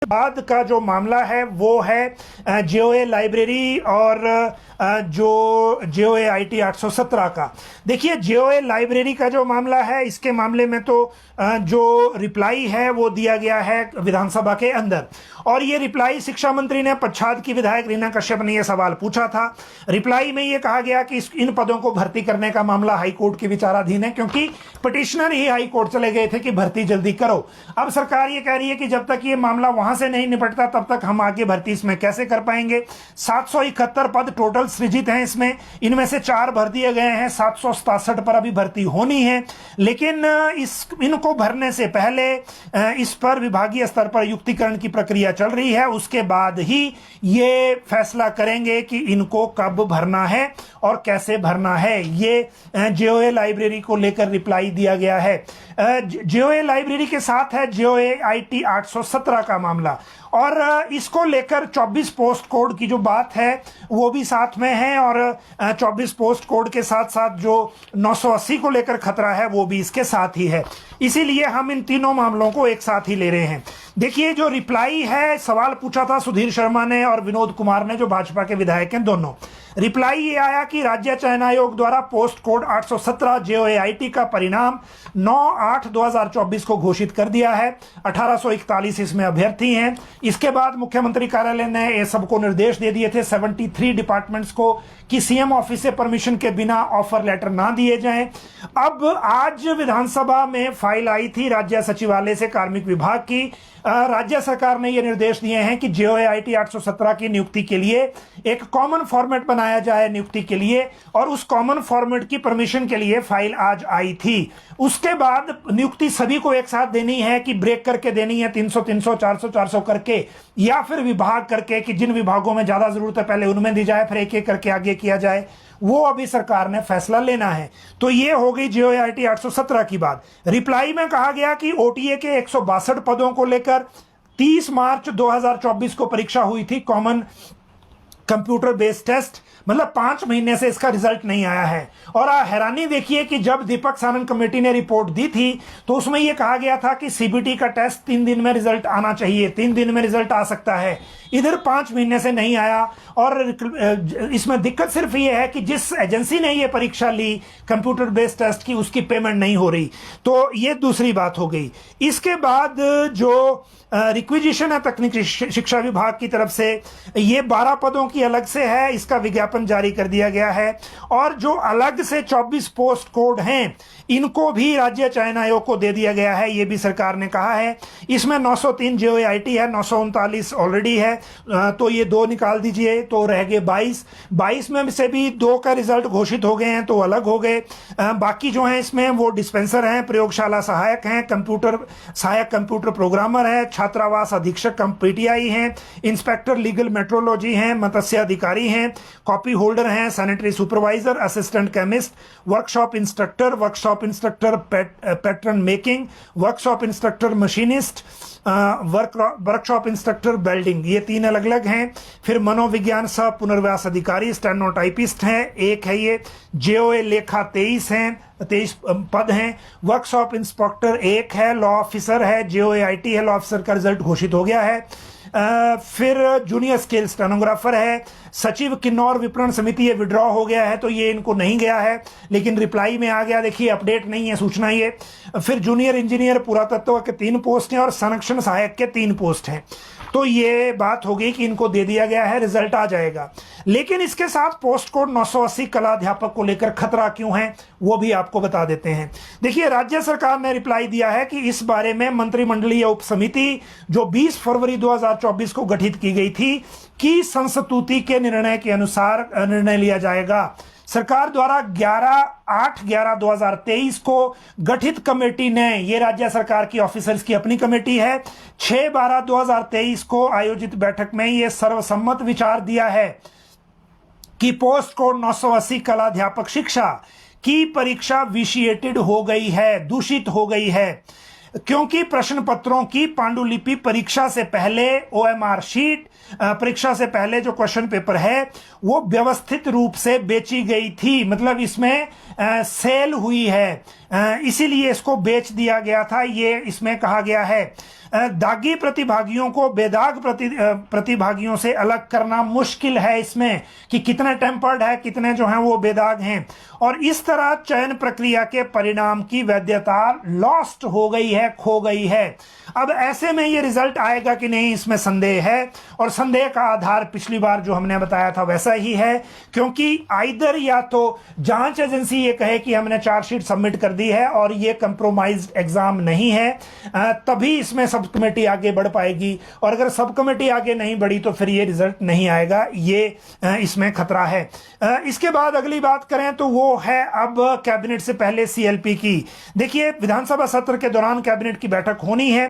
बाद का जो मामला है वो है जेओए लाइब्रेरी और जो जेओए आईटी 817 का। देखिए, जेओए लाइब्रेरी का जो मामला है, इसके मामले में तो जो रिप्लाई है वो दिया गया है विधानसभा के अंदर, और ये रिप्लाई शिक्षा मंत्री ने पच्छाद की विधायक रीना कश्यप ने ये सवाल पूछा था। रिप्लाई में ये कहा गया कि इन पदों को भर्ती करने का मामला हाईकोर्ट के विचाराधीन है, क्योंकि पिटिशनर ही हाईकोर्ट चले गए थे कि भर्ती जल्दी करो। अब सरकार ये कह रही है कि जब तक ये मामला वहां से नहीं निपटता तब तक हम आगे भर्ती इसमें कैसे कर पाएंगे। 771 पद टोटल सृजित हैं इसमें, इनमें से 4 भर दिए गए हैं, 767 पर अभी भर्ती होनी है। लेकिन इनको भरने से पहले इस पर विभागीय स्तर पर युक्तिकरण की प्रक्रिया चल रही है, उसके बाद ही ये फैसला करेंगे कि इनको कब भरना है और कैसे भरना है। ये जेओए लाइब्रेरी को लेकर रिप्लाई दिया गया है। जेओए लाइब्रेरी के साथ है जेओए आईटी 817 का मामला, और इसको लेकर 24 पोस्ट कोड की जो बात है वो भी साथ में है, और 24 पोस्ट कोड के साथ साथ जो 980 को लेकर खतरा है वो भी इसके साथ ही है। इसीलिए हम इन तीनों मामलों को एक साथ ही ले रहे हैं। देखिए, जो रिप्लाई है, सवाल पूछा था सुधीर शर्मा ने और विनोद कुमार ने, जो भाजपा के विधायक हैं दोनों। रिप्लाई ये आया कि राज्य चयन आयोग द्वारा पोस्ट कोड 817 जेओए आईटी का परिणाम 9/8/2024 को घोषित कर दिया है। 1841 इसमें अभ्यर्थी हैं। इसके बाद मुख्यमंत्री कार्यालय ने ये सबको निर्देश दे दिए थे 73 डिपार्टमेंट्स को कि सीएम ऑफिस से परमिशन के बिना ऑफर लेटर ना दिए जाएं। अब आज विधानसभा में फाइल आई थी राज्य सचिवालय से कार्मिक विभाग की। राज्य सरकार ने ये निर्देश दिए हैं कि जेओए आईटी 817 की नियुक्ति के लिए एक कॉमन फॉर्मेट बनाया जाए नियुक्ति के लिए, और उस कॉमन फॉर्मेट की परमिशन के लिए फाइल आज आई थी। उसके बाद नियुक्ति सभी को एक साथ देनी है कि ब्रेक करके देनी है, 300 300 400 400 करके, या फिर विभाग करके कि जिन विभागों में ज्यादा जरूरत है पहले उनमें दी जाए, फिर एक एक करके आगे किया जाए। वो अभी सरकार ने फैसला लेना है। तो ये हो गई जेओए आईटी 817 की बात। रिप्लाई में कहा गया कि ओटीए के 162 पदों को लेकर 30 मार्च 2024 को परीक्षा हुई थी, कॉमन कंप्यूटर बेस्ड टेस्ट, मतलब 5 महीने से इसका रिजल्ट नहीं आया है। और हैरानी देखिए कि जब दीपक सानन कमेटी ने रिपोर्ट दी थी तो उसमें यह कहा गया था कि सीबीटी का टेस्ट 3 दिन में रिजल्ट आना चाहिए, 3 दिन में रिजल्ट आ सकता है। इधर 5 महीने से नहीं आया, और इसमें दिक्कत सिर्फ ये है कि जिस एजेंसी ने ये परीक्षा ली कंप्यूटर बेस्ड टेस्ट की, उसकी पेमेंट नहीं हो रही। तो ये दूसरी बात हो गई। इसके बाद जो रिक्विजिशन है तकनीकी शिक्षा विभाग की तरफ से, ये 12 पदों की अलग से है, इसका विज्ञापन जारी कर दिया गया है। और जो अलग से 24 पोस्ट कोड हैं इनको भी राज्य चयन आयोग को दे दिया गया है, ये भी सरकार ने कहा है। इसमें 903 जेओए आईटी है, 939 ऑलरेडी है, तो ये 2 निकाल दीजिए तो रह गए 22 में से भी 2 का रिजल्ट घोषित हो गए हैं तो अलग हो गए। बाकी जो हैं इसमें वो डिस्पेंसर हैं, प्रयोगशाला सहायक हैं, कंप्यूटर सहायक कंप्यूटर प्रोग्रामर है, छात्रावास अधीक्षक कम पीटीआई हैं, इंस्पेक्टर लीगल मेट्रोलॉजी हैं, मत्स्य अधिकारी हैं, कॉपी होल्डर हैं, sanitary supervisor, assistant chemist, workshop instructor pattern making, workshop instructor machinist, workshop instructor welding, ये 3 अलग अलग हैं। फिर मनोविज्ञान सह पुनर्वास अधिकारी, स्टेनोटाइपिस्ट है, एक है ये। जेओए लेखा 23 हैं, 23 पद हैं। वर्कशॉप इंस्पेक्टर 1 है, लॉ ऑफिसर है, जेओए आईटी है, लॉ ऑफिसर का रिजल्ट घोषित हो गया है। फिर जूनियर स्केल स्टेनोग्राफर है। सचिव किन्नौर विपणन समिति ये विड्रॉ हो गया है तो ये इनको नहीं गया है, लेकिन रिप्लाई में आ गया। देखिए, अपडेट नहीं है सूचना ये। फिर जूनियर इंजीनियर पुरातत्व के 3 पोस्ट हैं और संरक्षण सहायक के 3 पोस्ट हैं। तो ये बात हो गई कि इनको दे दिया गया है, रिजल्ट आ जाएगा। लेकिन इसके साथ पोस्ट कोड 980 कला अध्यापक को लेकर खतरा क्यों है वो भी आपको बता देते हैं। देखिए, राज्य सरकार ने रिप्लाई दिया है कि इस बारे में मंत्रिमंडलीय उप समिति जो 20 फरवरी 2024 को गठित की गई थी की संस्तुति के निर्णय के अनुसार निर्णय लिया जाएगा। सरकार द्वारा 8/11/2023 को गठित कमेटी ने, ये राज्य सरकार की ऑफिसर्स की अपनी कमेटी है, 6/12/2023 को आयोजित बैठक में ये सर्वसम्मत विचार दिया है कि पोस्ट कोड 980 कला अध्यापक शिक्षा की परीक्षा विशिएटेड हो गई है, दूषित हो गई है, क्योंकि प्रश्न पत्रों की पांडुलिपि परीक्षा से पहले ओएमआर शीट, परीक्षा से पहले जो क्वेश्चन पेपर है वो व्यवस्थित रूप से बेची गई थी, मतलब इसमें सेल हुई है, इसीलिए इसको बेच दिया गया था। ये इसमें कहा गया है दागी प्रतिभागियों को बेदाग प्रतिभागियों से अलग करना मुश्किल है इसमें, कि कितने टेम्पर्ड है, कितने जो हैं वो बेदाग हैं। और इस तरह चयन प्रक्रिया के परिणाम की वैधता लॉस्ट हो गई है, खो गई है। अब ऐसे में ये रिजल्ट आएगा कि नहीं, इसमें संदेह है। और संदेह का आधार पिछली बार जो हमने बताया था वैसा ही है, क्योंकि आइदर या तो जांच एजेंसी ये कहे कि हमने चार्जशीट सबमिट कर दी है और ये कंप्रोमाइज्ड एग्जाम नहीं है, तभी इसमें सब कमेटी आगे बढ़ पाएगी। और अगर सब कमेटी आगे नहीं बढ़ी तो फिर ये रिजल्ट नहीं आएगा। ये इसमें खतरा है। इसके बाद अगली बात करें तो वो है अब कैबिनेट से पहले सीएलपी की। देखिए, विधानसभा सत्र के दौरान कैबिनेट की बैठक होनी है।